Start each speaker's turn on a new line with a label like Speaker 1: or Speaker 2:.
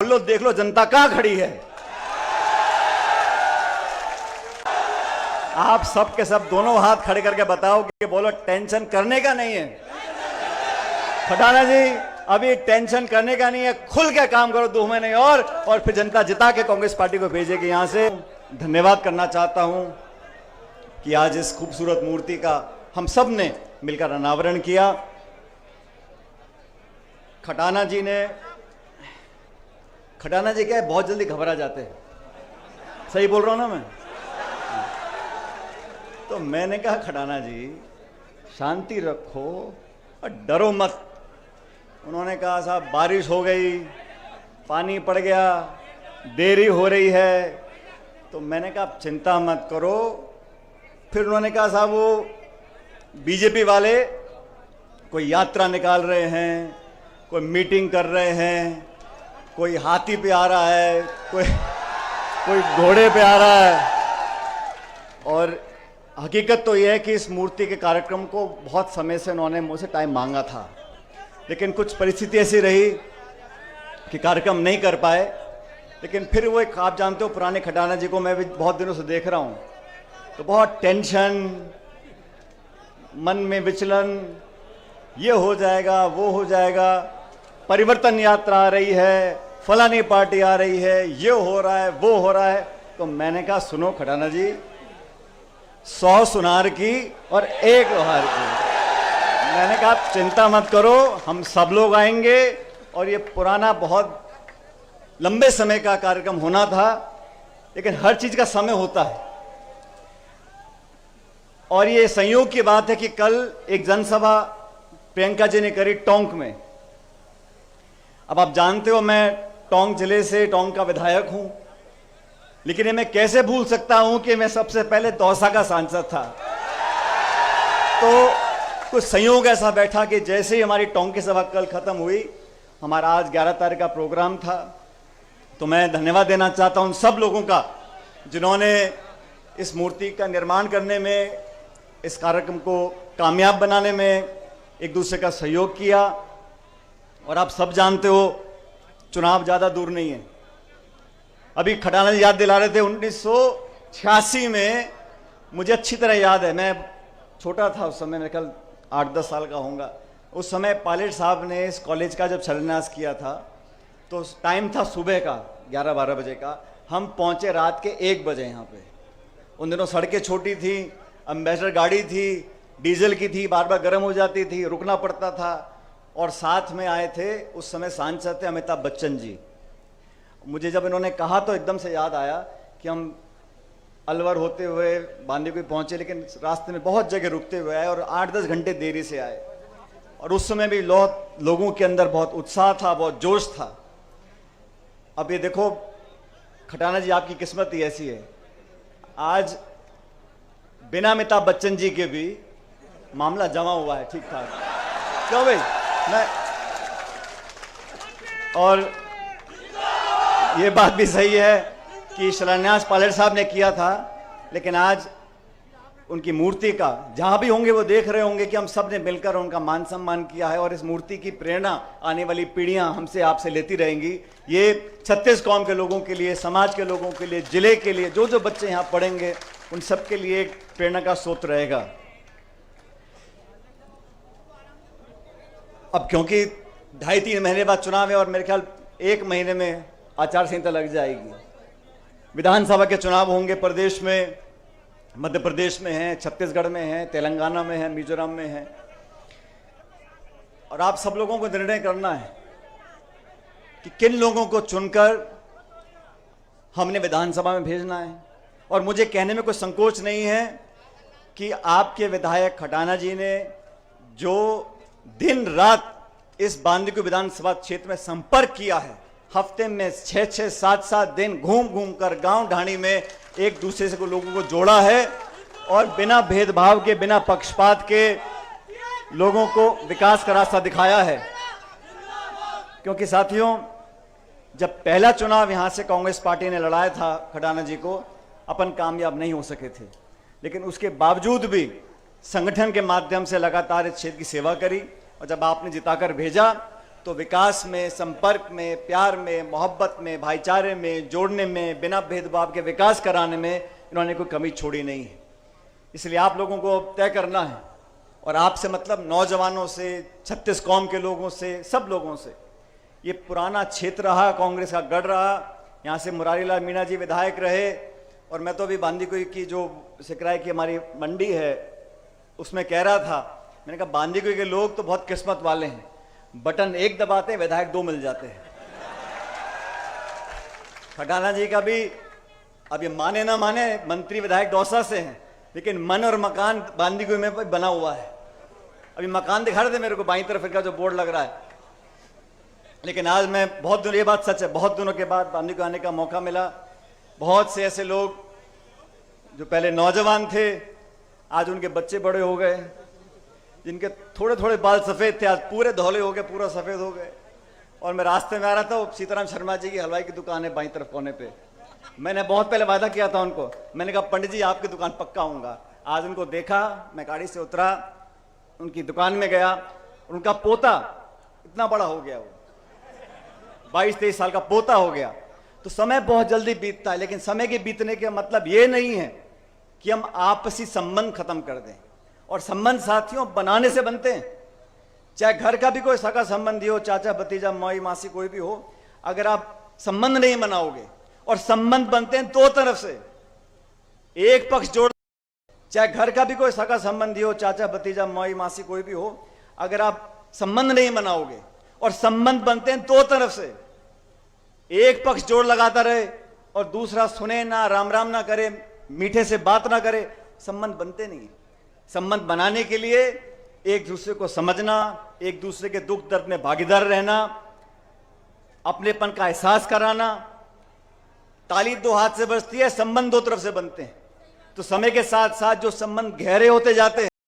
Speaker 1: लो, देख लो जनता कहां खड़ी है। आप सब के सब दोनों हाथ खड़े करके बताओ कि बोलो टेंशन करने का नहीं है। खटाना जी अभी टेंशन करने का नहीं है, खुल के काम करो 2 महीने और फिर जनता जिता के कांग्रेस पार्टी को भेजेगी। यहां से धन्यवाद करना चाहता हूं कि आज इस खूबसूरत मूर्ति का हम सब ने मिलकर अनावरण किया। खटाना जी क्या है, बहुत जल्दी घबरा जाते हैं। सही बोल रहा हूं ना मैं? तो मैंने कहा खटाना जी शांति रखो और डरो मत। उन्होंने कहा साहब बारिश हो गई, पानी पड़ गया, देरी हो रही है। तो मैंने कहा आप चिंता मत करो। फिर उन्होंने कहा साहब वो बीजेपी वाले कोई यात्रा निकाल रहे हैं, कोई मीटिंग कर रहे हैं, कोई हाथी पे आ रहा है, कोई घोड़े पे आ रहा है। और हकीकत तो यह है कि इस मूर्ति के कार्यक्रम को बहुत समय से उन्होंने मुझसे टाइम मांगा था, लेकिन कुछ परिस्थिति ऐसी रही कि कार्यक्रम नहीं कर पाए। लेकिन फिर वो एक, आप जानते हो पुराने खटाना जी को मैं भी बहुत दिनों से देख रहा हूँ, तो बहुत टेंशन, मन में विचलन, ये हो जाएगा वो हो जाएगा, परिवर्तन यात्रा आ रही है, फलानी पार्टी आ रही है, ये हो रहा है वो हो रहा है। तो मैंने कहा सुनो खटाना जी, 100 सुनार की और 1 लोहार की। मैंने कहा आप चिंता मत करो, हम सब लोग आएंगे। और ये पुराना बहुत लंबे समय का कार्यक्रम होना था, लेकिन हर चीज का समय होता है। और ये संयोग की बात है कि कल एक जनसभा प्रियंका जी ने करी टोंक में। अब आप जानते हो मैं टोंक जिले से, टोंक का विधायक हूं, लेकिन ये मैं कैसे भूल सकता हूं कि मैं सबसे पहले दौसा का सांसद था। तो कुछ संयोग ऐसा बैठा कि जैसे ही हमारी टोंक की सभा कल खत्म हुई, हमारा आज 11 तारीख का प्रोग्राम था। तो मैं धन्यवाद देना चाहता हूं उन सब लोगों का जिन्होंने इस मूर्ति का निर्माण करने में, इस कार्यक्रम को कामयाब बनाने में एक दूसरे का सहयोग किया। और आप सब जानते हो चुनाव ज्यादा दूर नहीं है। अभी खटाना जी याद दिला रहे थे 1986 में, मुझे अच्छी तरह याद है, मैं छोटा था उस समय, मेरे ख्याल 8-10 साल का होऊंगा। उस समय पायलट साहब ने इस कॉलेज का जब शिलान्यास किया था, तो टाइम था सुबह का 11-12 बजे का। हम पहुंचे रात के 1 बजे यहाँ पे। उन दिनों सड़कें छोटी थी, एम्बेसडर गाड़ी थी, डीजल की थी, बार बार गर्म हो जाती थी, रुकना पड़ता था। और साथ में आए थे उस समय सांसद थे अमिताभ बच्चन जी। मुझे जब इन्होंने कहा तो एकदम से याद आया कि हम अलवर होते हुए बांदीकुई पहुंचे, लेकिन रास्ते में बहुत जगह रुकते हुए आए और 8-10 घंटे देरी से आए। और उस समय भी लोगों के अंदर बहुत उत्साह था, बहुत जोश था। अब ये देखो खटाना जी, आपकी किस्मत ही ऐसी है, आज बिना अमिताभ बच्चन जी के भी मामला जमा हुआ है ठीक ठाक। क्यों भाई? और ये बात भी सही है कि शिलान्यास पायलट साहब ने किया था, लेकिन आज उनकी मूर्ति का जहां भी होंगे वो देख रहे होंगे कि हम सब ने मिलकर उनका मान सम्मान किया है। और इस मूर्ति की प्रेरणा आने वाली पीढ़ियां हमसे आपसे लेती रहेंगी। ये 36 कौम के लोगों के लिए, समाज के लोगों के लिए, जिले के लिए, जो जो बच्चे यहाँ पढ़ेंगे उन सब के लिए एक प्रेरणा का स्रोत रहेगा। अब क्योंकि 2.5-3 महीने बाद चुनाव है और मेरे ख्याल 1 महीने में आचार संहिता लग जाएगी। विधानसभा के चुनाव होंगे प्रदेश में, मध्य प्रदेश में हैं, छत्तीसगढ़ में हैं, तेलंगाना में हैं, मिजोरम में हैं। और आप सब लोगों को निर्णय करना है कि किन लोगों को चुनकर हमने विधानसभा में भेजना है। और मुझे कहने में कोई संकोच नहीं है कि आपके विधायक खटाना जी ने जो दिन रात इस बांदीकुई विधानसभा क्षेत्र में संपर्क किया है, हफ्ते में 6-6, 7-7 दिन घूम घूम कर गांव ढाणी में एक दूसरे से लोगों को जोड़ा है और बिना भेदभाव के, बिना पक्षपात के लोगों को विकास का रास्ता दिखाया है। क्योंकि साथियों, जब पहला चुनाव यहां से कांग्रेस पार्टी ने लड़ाया था खटाना जी को, अपन कामयाब नहीं हो सके थे, लेकिन उसके बावजूद भी संगठन के माध्यम से लगातार इस क्षेत्र की सेवा करी। और जब आपने जिताकर भेजा तो विकास में, संपर्क में, प्यार में, मोहब्बत में, भाईचारे में, जोड़ने में, बिना भेदभाव के विकास कराने में इन्होंने कोई कमी छोड़ी नहीं है। इसलिए आप लोगों को तय करना है, और आपसे मतलब नौजवानों से, 36 कौम के लोगों से, सब लोगों से। ये पुराना क्षेत्र रहा, कांग्रेस का गढ़ रहा, यहाँ से मुरारी लाल मीणा जी विधायक रहे, और मैं तो अभी बांदीकुई की जो सिकराई की हमारी मंडी है उसमें कह रहा था, मैंने कहा बांदीकुई के लोग तो बहुत किस्मत वाले हैं, बटन एक दबाते हैं विधायक 2 मिल जाते हैं। खटाना जी का भी, अब ये माने ना माने, मंत्री विधायक दौसा से हैं, लेकिन मन और मकान बांदीकुई में बना हुआ है। अभी मकान दिखा रहे थे मेरे को बाईं तरफ का जो बोर्ड लग रहा है। लेकिन आज मैं बहुत दिनों, ये बात सच है, बहुत दिनों के बाद बांदीकुई आने का मौका मिला। बहुत से ऐसे लोग जो पहले नौजवान थे, आज उनके बच्चे बड़े हो गए, जिनके थोड़े थोड़े बाल सफ़ेद थे आज पूरे धौले हो गए, पूरा सफ़ेद हो गए। और मैं रास्ते में आ रहा था, वो सीताराम शर्मा जी की हलवाई की दुकान है बाईं तरफ कोने पे। मैंने बहुत पहले वादा किया था उनको, मैंने कहा पंडित जी आपकी दुकान पक्का आऊँगा। आज उनको देखा, मैं गाड़ी से उतरा, उनकी दुकान में गया, उनका पोता इतना बड़ा हो गया, वो 22-23 साल का पोता हो गया। तो समय बहुत जल्दी बीतता है, लेकिन समय के बीतने का मतलब ये नहीं है कि हम आपसी संबंध खत्म कर दें। और संबंध साथियों बनाने से बनते हैं। चाहे घर का भी कोई सगा संबंधी हो, चाचा भतीजा, माई मासी, कोई भी हो, अगर आप संबंध नहीं बनाओगे, और संबंध बनते हैं 2 तरफ से, एक पक्ष जोड़, चाहे घर का भी कोई सगा संबंधी हो, चाचा भतीजा, माई मासी, कोई भी हो, अगर आप संबंध नहीं बनाओगे, और संबंध बनते हैं 2 तरफ से, एक पक्ष जोड़ लगाता रहे और दूसरा सुने ना, राम राम ना करे, मीठे से बात ना करे, संबंध बनते नहीं। संबंध बनाने के लिए एक दूसरे को समझना, एक दूसरे के दुख दर्द में भागीदार रहना, अपनेपन का एहसास कराना। ताली 2 हाथ से बजती है, संबंध 2 तरफ से बनते हैं। तो समय के साथ साथ जो संबंध गहरे होते जाते हैं,